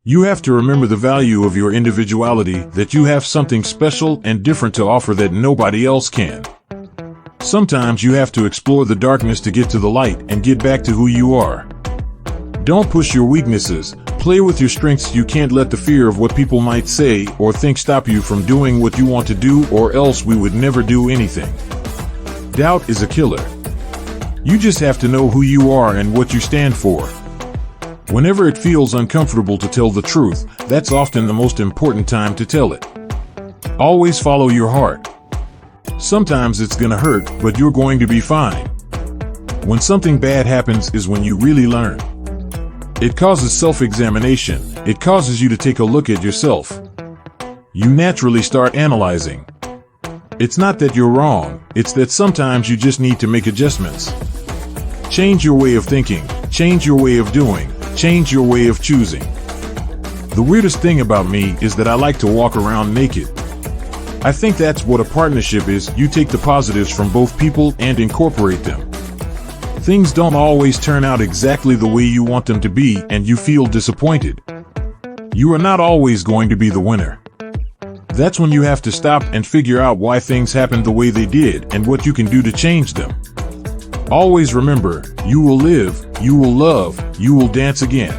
You have to remember the value of your individuality, that you have something special and different to offer that nobody else can. Sometimes you have to explore the darkness to get to the light and get back to who you are. Don't push your weaknesses. Play with your strengths. You can't let the fear of what people might say or think stop you from doing what you want to do, or else we would never do anything. Doubt is a killer. You just have to know who you are and what you stand for. Whenever it feels uncomfortable to tell the truth, that's often the most important time to tell it. Always follow your heart. Sometimes it's gonna hurt, but you're going to be fine. When something bad happens is when you really learn. It causes self-examination. It causes you to take a look at yourself. You naturally start analyzing. It's not that you're wrong, it's that sometimes you just need to make adjustments. Change your way of thinking, change your way of doing, change your way of choosing. The weirdest thing about me is that I like to walk around naked. I think that's what a partnership is. You take the positives from both people and incorporate them. Things don't always turn out exactly the way you want them to be, and you feel disappointed. You are not always going to be the winner. That's when you have to stop and figure out why things happened the way they did and what you can do to change them. Always remember, you will live, you will love, you will dance again.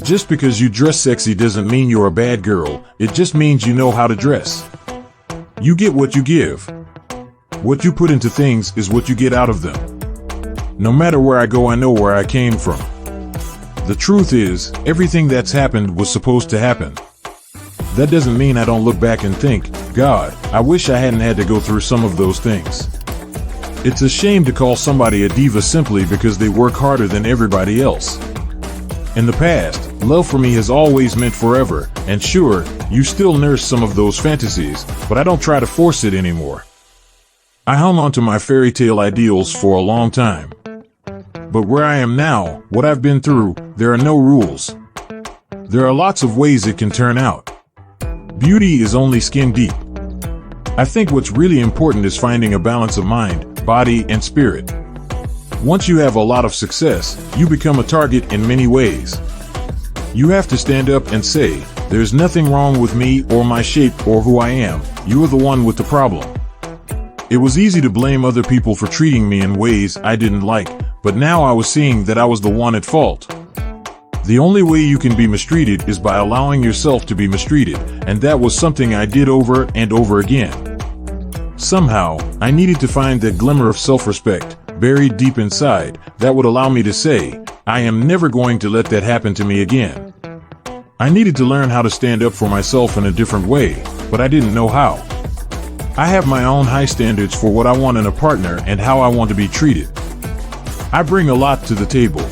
Just because you dress sexy doesn't mean you're a bad girl, it just means you know how to dress. You get what you give. What you put into things is what you get out of them. No matter where I go, I know where I came from. The truth is, everything that's happened was supposed to happen. That doesn't mean I don't look back and think, God, I wish I hadn't had to go through some of those things. It's a shame to call somebody a diva simply because they work harder than everybody else. In the past, love for me has always meant forever, and sure, you still nurse some of those fantasies, but I don't try to force it anymore. I hung on to my fairy tale ideals for a long time. But where I am now, what I've been through, there are no rules. There are lots of ways it can turn out. Beauty is only skin deep. I think what's really important is finding a balance of mind, body, and spirit. Once you have a lot of success, you become a target in many ways. You have to stand up and say, there's nothing wrong with me or my shape or who I am. You're the one with the problem. It was easy to blame other people for treating me in ways I didn't like, but now I was seeing that I was the one at fault. The only way you can be mistreated is by allowing yourself to be mistreated, and that was something I did over and over again. Somehow, I needed to find that glimmer of self-respect, buried deep inside, that would allow me to say, I am never going to let that happen to me again. I needed to learn how to stand up for myself in a different way, but I didn't know how. I have my own high standards for what I want in a partner and how I want to be treated. I bring a lot to the table.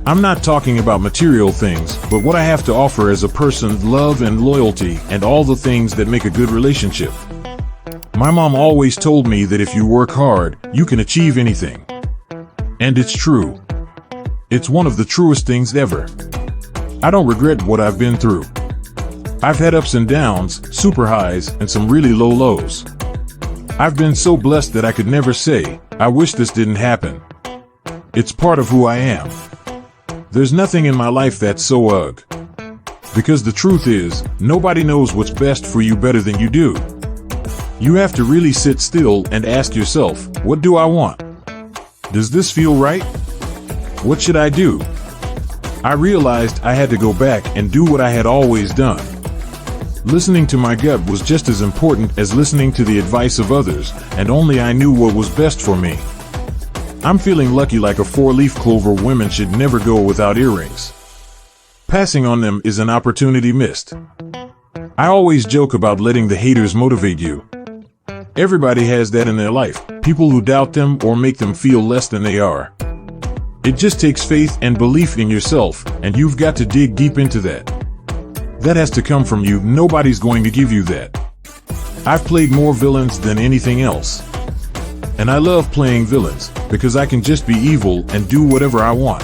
I'm not talking about material things, but what I have to offer as a person, love and loyalty, and all the things that make a good relationship. My mom always told me that if you work hard, you can achieve anything. And it's true. It's one of the truest things ever. I don't regret what I've been through. I've had ups and downs, super highs, and some really low lows. I've been so blessed that I could never say, I wish this didn't happen. It's part of who I am. There's nothing in my life that's so ugh. Because the truth is, nobody knows what's best for you better than you do. You have to really sit still and ask yourself, what do I want? Does this feel right? What should I do? I realized I had to go back and do what I had always done. Listening to my gut was just as important as listening to the advice of others, and only I knew what was best for me. I'm feeling lucky, like a four-leaf clover. Women should never go without earrings. Passing on them is an opportunity missed. I always joke about letting the haters motivate you. Everybody has that in their life, people who doubt them or make them feel less than they are. It just takes faith and belief in yourself, and you've got to dig deep into that. That has to come from you. Nobody's going to give you that. I've played more villains than anything else. And I love playing villains, because I can just be evil and do whatever I want.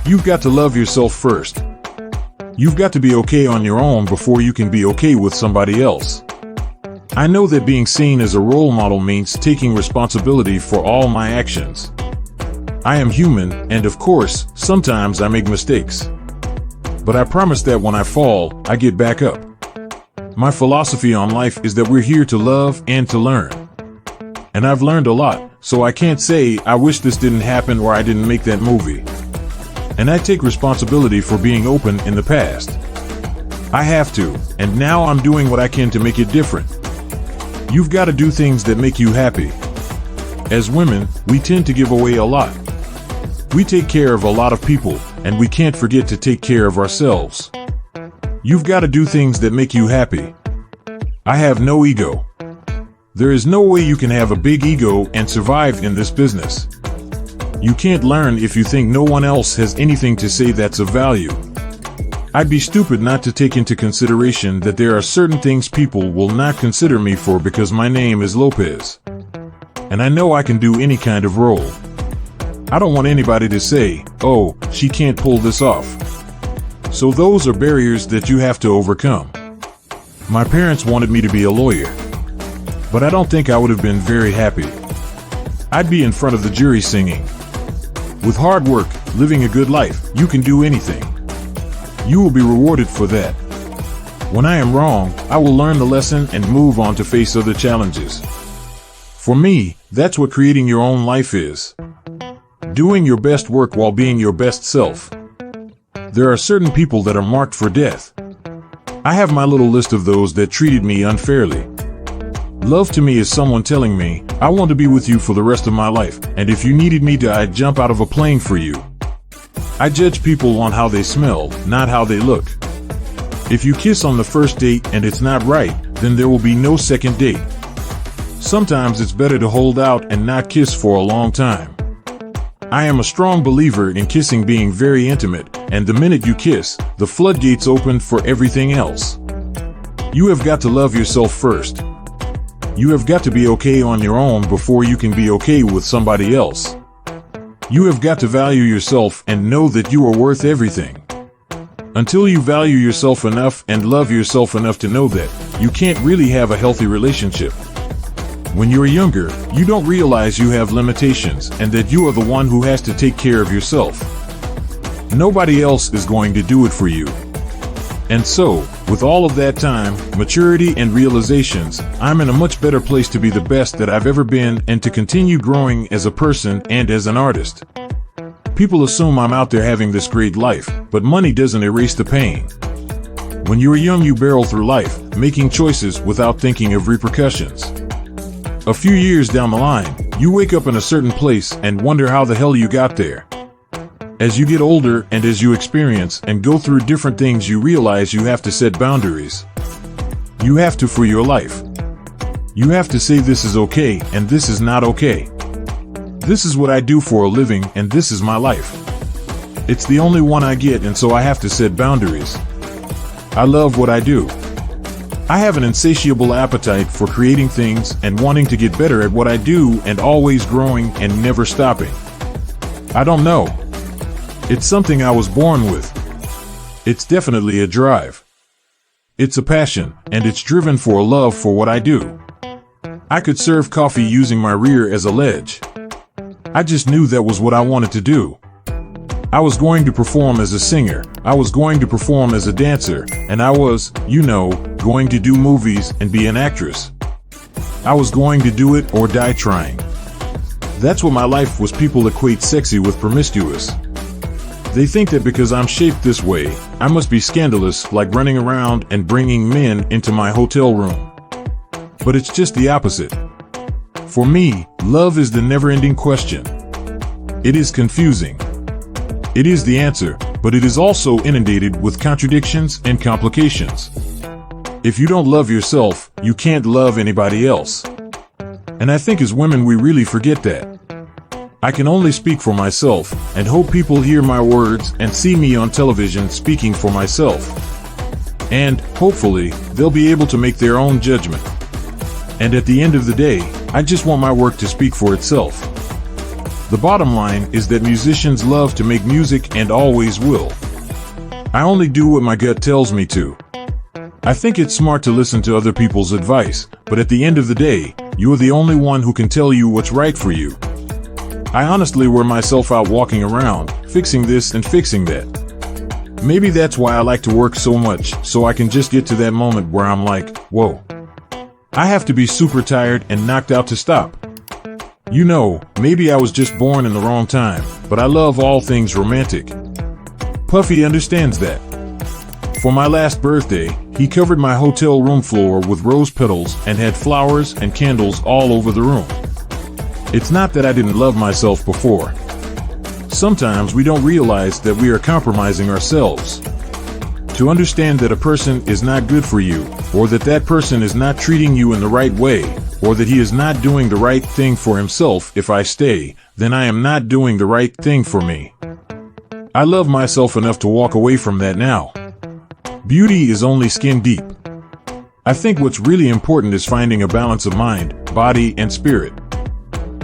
You've got to love yourself first. You've got to be okay on your own before you can be okay with somebody else. I know that being seen as a role model means taking responsibility for all my actions. I am human, and of course, sometimes I make mistakes. but I promise that when I fall, I get back up. My philosophy on life is that we're here to love and to learn. And I've learned a lot, so I can't say I wish this didn't happen or I didn't make that movie. And I take responsibility for being open in the past. I have to, and now I'm doing what I can to make it different. You've got to do things that make you happy. As women, we tend to give away a lot. We take care of a lot of people, and we can't forget to take care of ourselves. You've got to do things that make you happy. I have no ego. There is no way you can have a big ego and survive in this business. You can't learn if you think no one else has anything to say that's of value. I'd be stupid not to take into consideration that there are certain things people will not consider me for because my name is Lopez. And I know I can do any kind of role. I don't want anybody to say, "Oh, she can't pull this off." So those are barriers that you have to overcome. My parents wanted me to be a lawyer, but I don't think I would have been very happy. I'd be in front of the jury singing. With hard work, living a good life, you can do anything. You will be rewarded for that. When I am wrong, I will learn the lesson and move on to face other challenges. For me, that's what creating your own life is. Doing your best work while being your best self. There are certain people that are marked for death. I have my little list of those that treated me unfairly. Love to me is someone telling me, "I want to be with you for the rest of my life, and if you needed me to, I'd jump out of a plane for you." I judge people on how they smell, not how they look. If you kiss on the first date and it's not right, then there will be no second date. Sometimes it's better to hold out and not kiss for a long time. I am a strong believer in kissing being very intimate, and the minute you kiss, the floodgates open for everything else. You have got to love yourself first. You have got to be okay on your own before you can be okay with somebody else. You have got to value yourself and know that you are worth everything. Until you value yourself enough and love yourself enough to know that, you can't really have a healthy relationship. When you're younger, you don't realize you have limitations and that you are the one who has to take care of yourself. Nobody else is going to do it for you. And so, with all of that time, maturity and realizations, I'm in a much better place to be the best that I've ever been and to continue growing as a person and as an artist. People assume I'm out there having this great life, but money doesn't erase the pain. When you're young, you barrel through life, making choices without thinking of repercussions. A few years down the line, you wake up in a certain place and wonder how the hell you got there. As you get older and as you experience and go through different things, you realize you have to set boundaries. You have to for your life. You have to say this is okay and this is not okay. This is what I do for a living and this is my life. It's the only one I get, and so I have to set boundaries. I love what I do. I have an insatiable appetite for creating things and wanting to get better at what I do and always growing and never stopping. I don't know. It's something I was born with. It's definitely a drive. It's a passion, and it's driven for a love for what I do. I could serve coffee using my rear as a ledge. I just knew that was what I wanted to do. I was going to perform as a singer, I was going to perform as a dancer, and I was, going to do movies and be an actress. I was going to do it or die trying. That's what my life was. People equate sexy with promiscuous. They think that because I'm shaped this way, I must be scandalous, like running around and bringing men into my hotel room. But it's just the opposite. For me, love is the never-ending question. It is confusing. It is the answer, but it is also inundated with contradictions and complications. If you don't love yourself, you can't love anybody else. And I think as women we really forget that. I can only speak for myself, and hope people hear my words and see me on television speaking for myself. And, hopefully, they'll be able to make their own judgment. And at the end of the day, I just want my work to speak for itself. The bottom line is that musicians love to make music and always will. I only do what my gut tells me to. I think it's smart to listen to other people's advice, but at the end of the day, you're the only one who can tell you what's right for you. I honestly wear myself out walking around, fixing this and fixing that. Maybe that's why I like to work so much, so I can just get to that moment where I'm like, whoa. I have to be super tired and knocked out to stop. You know, maybe I was just born in the wrong time, but I love all things romantic. Puffy understands that. For my last birthday, he covered my hotel room floor with rose petals and had flowers and candles all over the room. It's not that I didn't love myself before. Sometimes we don't realize that we are compromising ourselves. To understand that a person is not good for you, or that that person is not treating you in the right way, or that he is not doing the right thing for himself. If I stay, then I am not doing the right thing for me. I love myself enough to walk away from that now. Beauty is only skin deep. I think what's really important is finding a balance of mind, body, and spirit.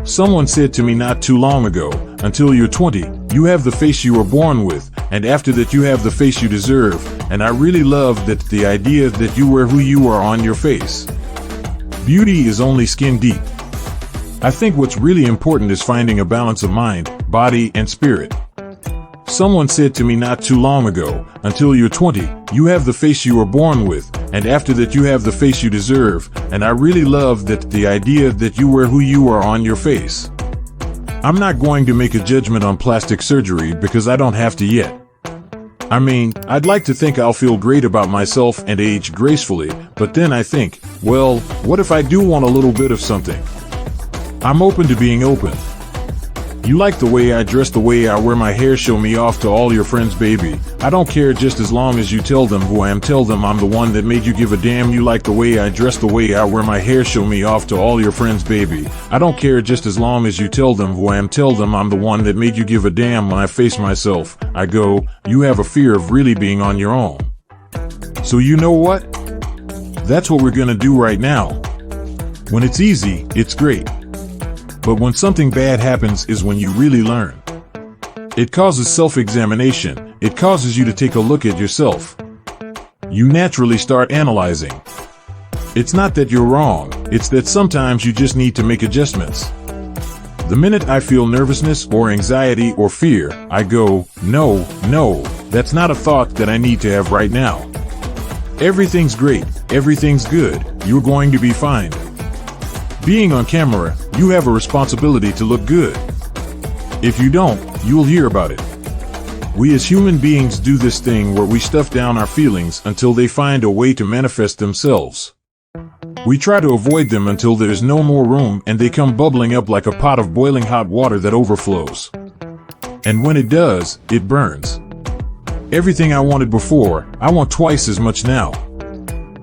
Someone said to me not too long ago, until you're 20, you have the face you were born with, and after that you have the face you deserve, and I really love that the idea that you wear who you are on your face. Beauty is only skin deep. I think what's really important is finding a balance of mind, body, and spirit. Someone said to me not too long ago, until you're 20, you have the face you were born with, and after that you have the face you deserve, and I really love that the idea that you wear who you are on your face. I'm not going to make a judgment on plastic surgery because I don't have to yet. I mean, I'd like to think I'll feel great about myself and age gracefully, but then I think, well, what if I do want a little bit of something? I'm open to being open. You like the way I dress, the way I wear my hair, show me off to all your friends, baby. I don't care just as long as you tell them who I am. Tell them I'm the one that made you give a damn. You like the way I dress, the way I wear my hair, show me off to all your friends, baby. I don't care just as long as you tell them who I am. Tell them I'm the one that made you give a damn. When I face myself, I go, you have a fear of really being on your own. So you know what? That's what we're gonna do right now. When it's easy, it's great. But when something bad happens is when you really learn. It causes self-examination. It causes you to take a look at yourself. You naturally start analyzing. It's not that you're wrong, it's that sometimes you just need to make adjustments. The minute I feel nervousness or anxiety or fear, I go, no, that's not a thought that I need to have right now. Everything's great, everything's good, you're going to be fine. Being on camera, you have a responsibility to look good. If you don't, you'll hear about it. We as human beings do this thing where we stuff down our feelings until they find a way to manifest themselves. We try to avoid them until there's no more room and they come bubbling up like a pot of boiling hot water that overflows. And when it does, it burns. Everything I wanted before, I want twice as much now.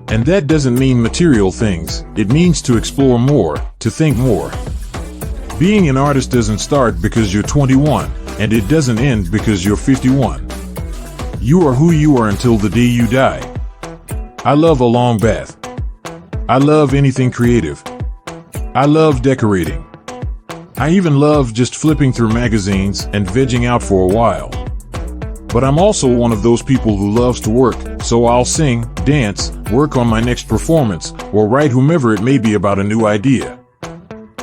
And that doesn't mean material things, it means to explore more, to think more. Being an artist doesn't start because you're 21, and it doesn't end because you're 51. You are who you are until the day you die. I love a long bath. I love anything creative. I love decorating. I even love just flipping through magazines and vegging out for a while. But I'm also one of those people who loves to work, so I'll sing, dance, work on my next performance, or write whomever it may be about a new idea.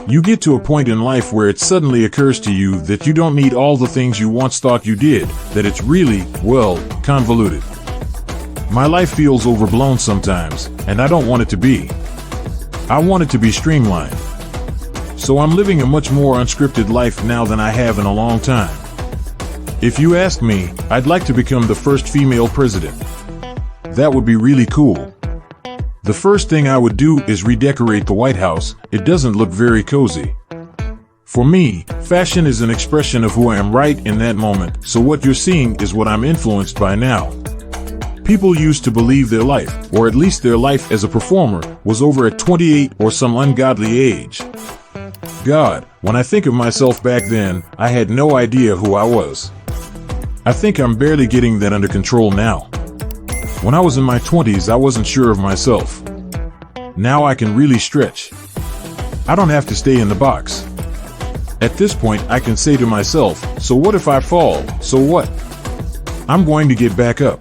You get to a point in life where it suddenly occurs to you that you don't need all the things you once thought you did, that it's really, well, convoluted. My life feels overblown sometimes, and I don't want it to be. I want it to be streamlined. So I'm living a much more unscripted life now than I have in a long time. If you ask me, I'd like to become the first female president. That would be really cool. The first thing I would do is redecorate the White House. It doesn't look very cozy. For me, fashion is an expression of who I am right in that moment, so what you're seeing is what I'm influenced by now. People used to believe their life, or at least their life as a performer, was over at 28 or some ungodly age. God, when I think of myself back then, I had no idea who I was. I think I'm barely getting that under control now. When I was in my 20s, I wasn't sure of myself. Now I can really stretch. I don't have to stay in the box. At this point, I can say to myself, so what if I fall? So what? I'm going to get back up.